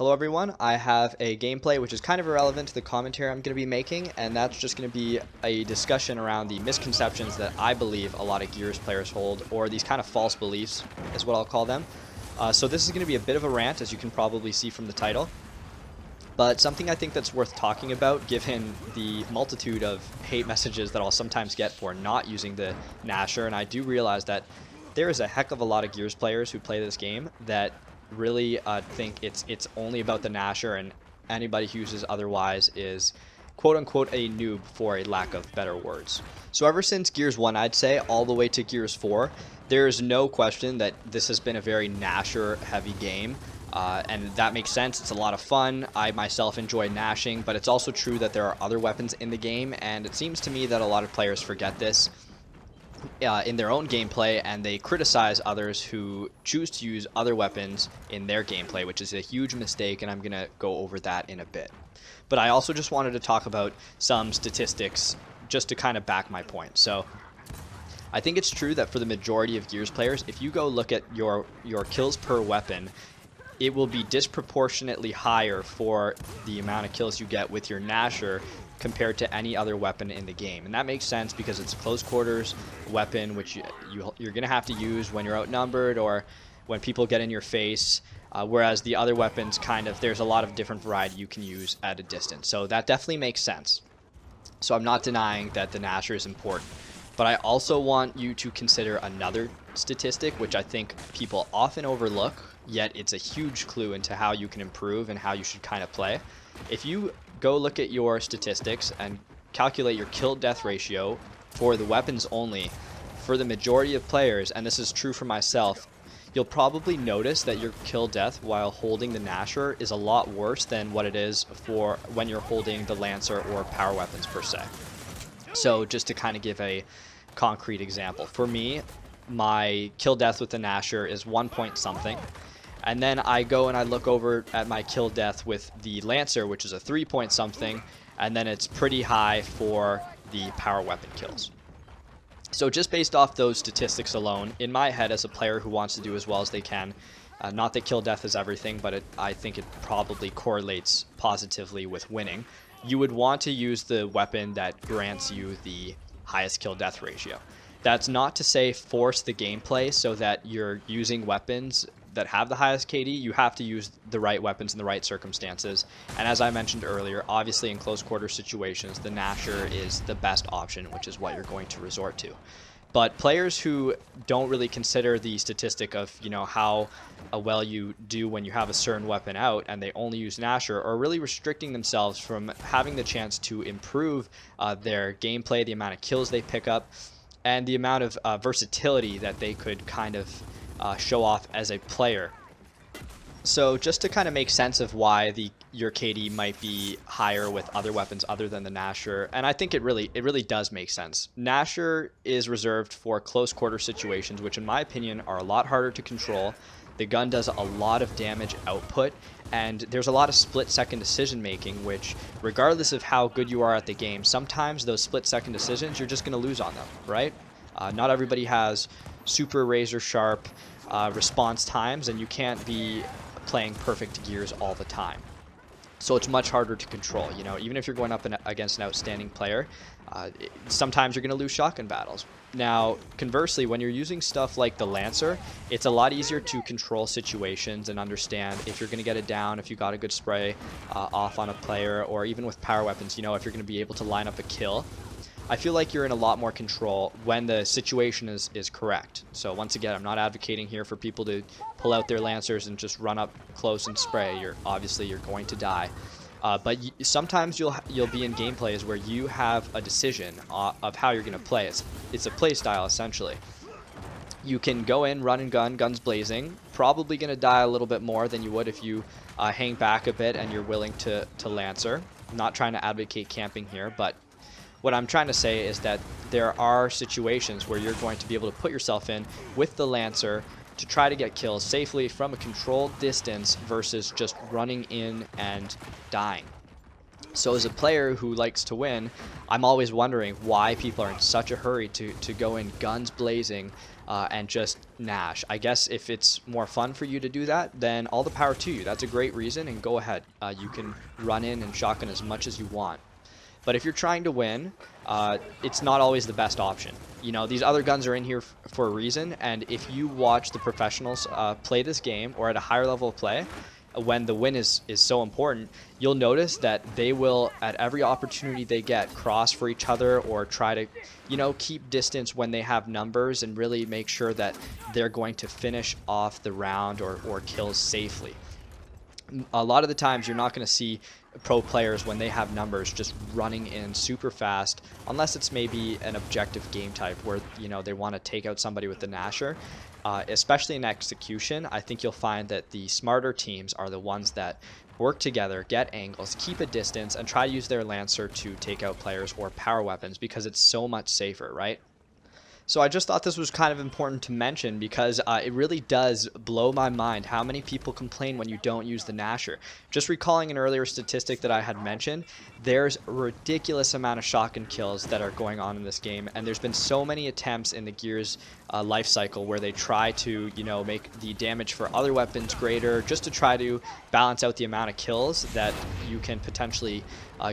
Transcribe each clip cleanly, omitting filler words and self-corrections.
Hello everyone, I have a gameplay which is kind of irrelevant to the commentary I'm going to be making, and that's just going to be a discussion around the misconceptions that I believe a lot of Gears players hold, or these kind of false beliefs is what I'll call them. So this is going to be a bit of a rant, as you can probably see from the title, but something I think that's worth talking about given the multitude of hate messages that I'll sometimes get for not using the Gnasher, and I do realize that there is a heck of a lot of Gears players who play this game that really think it's only about the Gnasher, and anybody who uses otherwise is quote-unquote a noob, for a lack of better words. So ever since Gears 1, I'd say, all the way to Gears 4, there's no question that this has been a very Gnasher-heavy game. And that makes sense. It's a lot of fun. I myself enjoy gnashing, but it's also true that there are other weapons in the game, and it seems to me that a lot of players forget this in their own gameplay, and they criticize others who choose to use other weapons in their gameplay, which is a huge mistake, and I'm going to go over that in a bit. But I also just wanted to talk about some statistics just to kind of back my point. So I think it's true that for the majority of Gears players, if you go look at your kills per weapon, it will be disproportionately higher for the amount of kills you get with your Gnasher compared to any other weapon in the game. And that makes sense because it's a close quarters weapon, which you're going to have to use when you're outnumbered or when people get in your face, whereas the other weapons there's a lot of different variety you can use at a distance. So that definitely makes sense. So I'm not denying that the Gnasher is important. But I also want you to consider another statistic, which I think people often overlook, yet it's a huge clue into how you can improve and how you should kind of play. If you go look at your statistics and calculate your kill-death ratio for the weapons only, for the majority of players, and this is true for myself, you'll probably notice that your kill-death while holding the Gnasher is a lot worse than what it is for when you're holding the Lancer or power weapons per se. So just to kind of give a concrete example, for me, my kill death with the Gnasher is 1 point something, and then I go and I look over at my kill death with the Lancer, which is a 3 point something, and then it's pretty high for the power weapon kills. So just based off those statistics alone, in my head as a player who wants to do as well as they can, not that kill death is everything, but I think it probably correlates positively with winning, you would want to use the weapon that grants you the highest kill death ratio. That's not to say force the gameplay so that you're using weapons that have the highest KD. You have to use the right weapons in the right circumstances. And as I mentioned earlier, obviously in close quarter situations, the Gnasher is the best option, which is what you're going to resort to. But players who don't really consider the statistic of, how well you do when you have a certain weapon out and they only use Gnasher are really restricting themselves from having the chance to improve their gameplay, the amount of kills they pick up, and the amount of versatility that they could kind of show off as a player. So just to kind of make sense of why your KD might be higher with other weapons other than the Gnasher, and I think it really does make sense. Gnasher is reserved for close quarter situations, which in my opinion are a lot harder to control. The gun does a lot of damage output, and there's a lot of split-second decision making, which regardless of how good you are at the game, sometimes those split-second decisions you're just going to lose on them, right? Not everybody has super razor-sharp response times, and you can't be playing perfect Gears all the time. So it's much harder to control. Even if you're going up against an outstanding player, sometimes you're going to lose shotgun battles. Now, conversely, when you're using stuff like the Lancer, it's a lot easier to control situations and understand if you're going to get it down, if you got a good spray off on a player, or even with power weapons, if you're going to be able to line up a kill. I feel like you're in a lot more control when the situation is correct. So once again, I'm not advocating here for people to pull out their Lancers and just run up close and spray. Obviously you're going to die. But sometimes you'll be in gameplays where you have a decision of how you're going to play. It's a play style essentially. You can go in, run and gun, guns blazing. Probably going to die a little bit more than you would if you hang back a bit and you're willing to Lancer. I'm not trying to advocate camping here, but what I'm trying to say is that there are situations where you're going to be able to put yourself in with the Lancer to try to get kills safely from a controlled distance versus just running in and dying. So as a player who likes to win, I'm always wondering why people are in such a hurry to go in guns blazing and just Gnash. I guess if it's more fun for you to do that, then all the power to you. That's a great reason, and go ahead. You can run in and shotgun as much as you want. But if you're trying to win, it's not always the best option. You know, these other guns are in here for a reason, and if you watch the professionals play this game, or at a higher level of play, when the win is so important, you'll notice that they will, at every opportunity they get, cross for each other or try to, you know, keep distance when they have numbers and really make sure that they're going to finish off the round or kills safely. A lot of the times you're not going to see pro players when they have numbers just running in super fast, unless it's maybe an objective game type where, you know, they want to take out somebody with the Gnasher. Especially in execution, I think you'll find that the smarter teams are the ones that work together, get angles, keep a distance, and try to use their Lancer to take out players or power weapons, because it's so much safer, right? So I just thought this was kind of important to mention, because it really does blow my mind how many people complain when you don't use the Gnasher. Just recalling an earlier statistic that I had mentioned, there's a ridiculous amount of shotgun kills that are going on in this game, and there's been so many attempts in the Gears life cycle where they try to, you know, make the damage for other weapons greater, just to try to balance out the amount of kills that you can potentially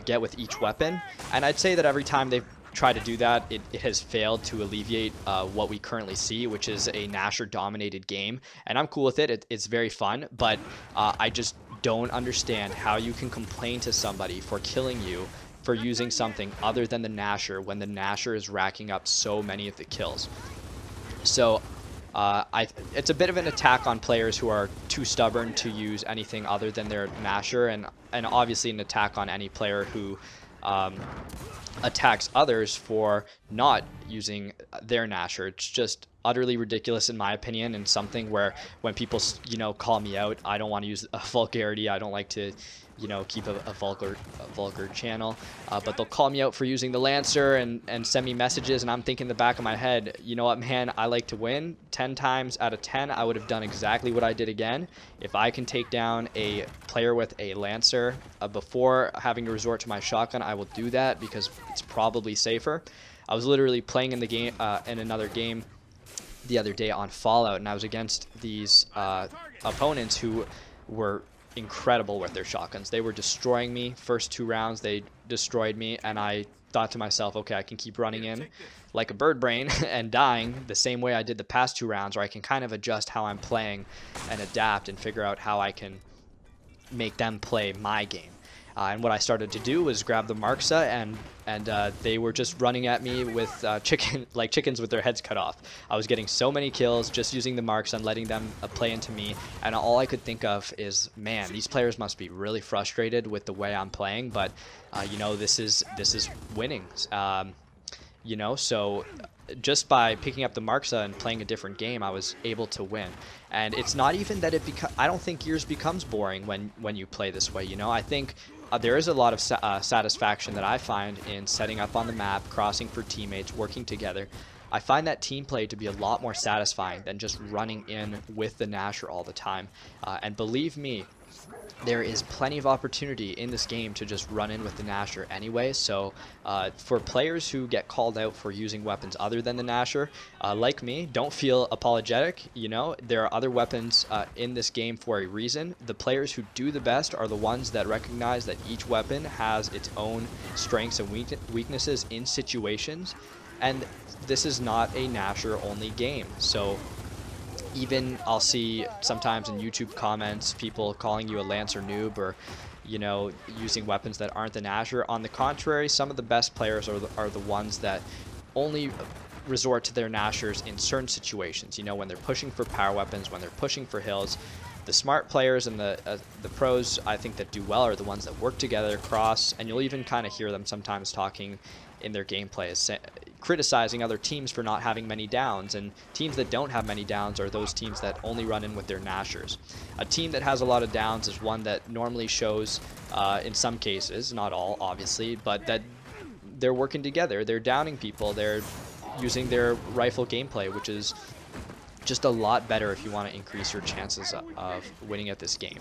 get with each weapon. And I'd say that every time they've try to do that, it has failed to alleviate what we currently see, which is a Gnasher dominated game. And I'm cool with it. It's very fun, but I just don't understand how you can complain to somebody for killing you for using something other than the Gnasher when the Gnasher is racking up so many of the kills. So it's a bit of an attack on players who are too stubborn to use anything other than their Gnasher, and obviously an attack on any player who attacks others for not using their Gnasher. It's just utterly ridiculous in my opinion, and something where when people, you know, call me out, I don't want to use a vulgarity. I don't like to, you know, keep a vulgar channel, but they'll call me out for using the Lancer and send me messages, and I'm thinking in the back of my head, you know what, man, I like to win. 10 times out of 10 I would have done exactly what I did again. If I can take down a player with a Lancer before having to resort to my shotgun, I will do that, because it's probably safer. I was literally playing in the game in another game the other day on Fallout, and I was against these opponents who were incredible with their shotguns. They were destroying me. First 2 rounds they destroyed me, and I thought to myself, okay, I can keep running in like a bird brain and dying the same way I did the past 2 rounds, or I can kind of adjust how I'm playing and adapt and figure out how I can make them play my game. And what I started to do was grab the Marksa, and they were just running at me with chickens with their heads cut off. I was getting so many kills just using the Marksa and letting them play into me, and all I could think of is, man, these players must be really frustrated with the way I'm playing, but you know, this is winning. You know, so just by picking up the Marksa and playing a different game, I was able to win. And it's not even that I don't think Gears becomes boring when you play this way. You know, I think there is a lot of satisfaction that I find in setting up on the map, crossing for teammates, working together. I find that team play to be a lot more satisfying than just running in with the Gnasher all the time. And believe me, there is plenty of opportunity in this game to just run in with the Gnasher anyway. So for players who get called out for using weapons other than the Gnasher, like me, don't feel apologetic. You know, there are other weapons in this game for a reason. The players who do the best are the ones that recognize that each weapon has its own strengths and weaknesses in situations, and this is not a Gnasher only game. So even I'll see sometimes in YouTube comments people calling you a Lancer noob, or, you know, using weapons that aren't the Gnasher. On the contrary, some of the best players are the ones that only resort to their Gnashers in certain situations. You know, when they're pushing for power weapons, when they're pushing for hills. The smart players and the pros, I think, that do well are the ones that work together, cross, and you'll even kind of hear them sometimes talking in their gameplays, criticizing other teams for not having many downs, and teams that don't have many downs are those teams that only run in with their Gnashers. A team that has a lot of downs is one that normally shows, in some cases, not all obviously, but that they're working together, they're downing people, they're using their rifle gameplay, which is just a lot better if you want to increase your chances of winning at this game.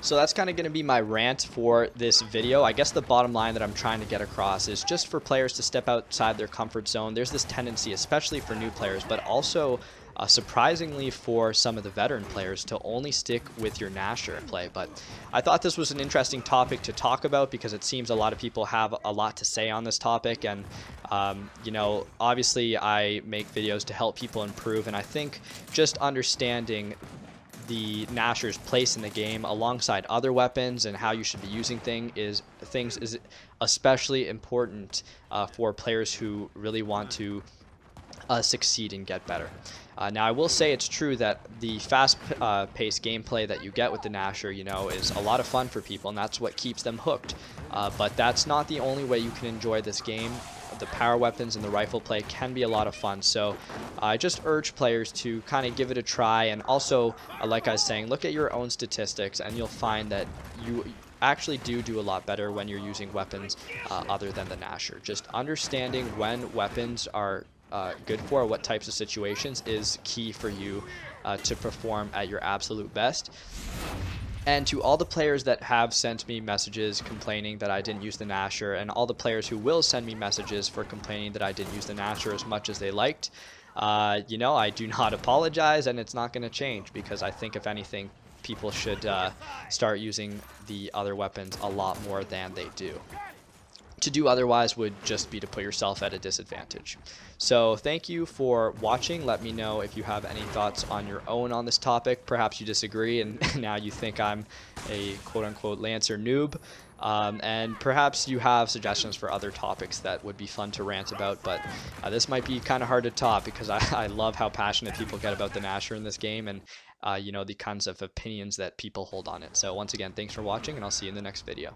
So that's kind of going to be my rant for this video. I guess the bottom line that I'm trying to get across is just for players to step outside their comfort zone. There's this tendency, especially for new players, but also surprisingly for some of the veteran players, to only stick with your Gnasher play. But I thought this was an interesting topic to talk about because it seems a lot of people have a lot to say on this topic. And, you know, obviously I make videos to help people improve, and I think just understanding the Gnasher's place in the game alongside other weapons and how you should be using things is especially important for players who really want to succeed and get better. Now, I will say it's true that the fast-paced gameplay that you get with the Gnasher, you know, is a lot of fun for people, and that's what keeps them hooked. But that's not the only way you can enjoy this game. The power weapons and the rifle play can be a lot of fun, so I just urge players to kind of give it a try. And also, like I was saying, look at your own statistics, and you'll find that you actually do a lot better when you're using weapons other than the Gnasher. Just understanding when weapons are good for what types of situations is key for you to perform at your absolute best. And to all the players that have sent me messages complaining that I didn't use the Gnasher, and all the players who will send me messages for complaining that I didn't use the Gnasher as much as they liked, you know, I do not apologize, and it's not going to change, because I think if anything, people should start using the other weapons a lot more than they do. To do otherwise would just be to put yourself at a disadvantage. So thank you for watching. Let me know if you have any thoughts on your own on this topic. Perhaps you disagree and now you think I'm a quote-unquote Lancer noob. And perhaps you have suggestions for other topics that would be fun to rant about, but this might be kind of hard to top because I love how passionate people get about the Gnasher in this game, and you know, the kinds of opinions that people hold on it. So once again, thanks for watching, and I'll see you in the next video.